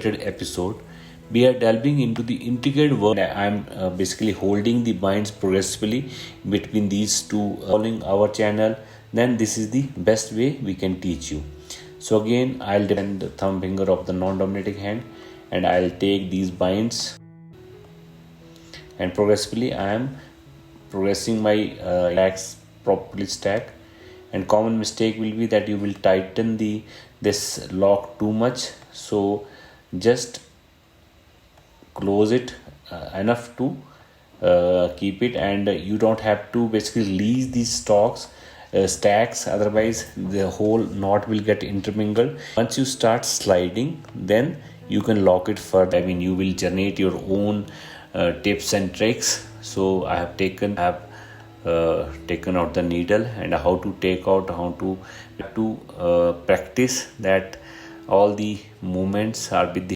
episode, we are delving into the intricate work. I'm basically holding the binds progressively between these two. Following our channel, then this is the best way we can teach you. So again, I'll depend the thumb finger of the non-dominating hand, and I'll take these binds, and progressively I am progressing my legs properly stack. And common mistake will be that you will tighten this lock too much, so just close it enough to keep it, and you don't have to basically release these stacks, otherwise the whole knot will get intermingled. Once you start sliding, then you can lock it further. I mean, you will generate your own tips and tricks. So I have taken out the needle, and how to take out, how to practice that all the movements are with the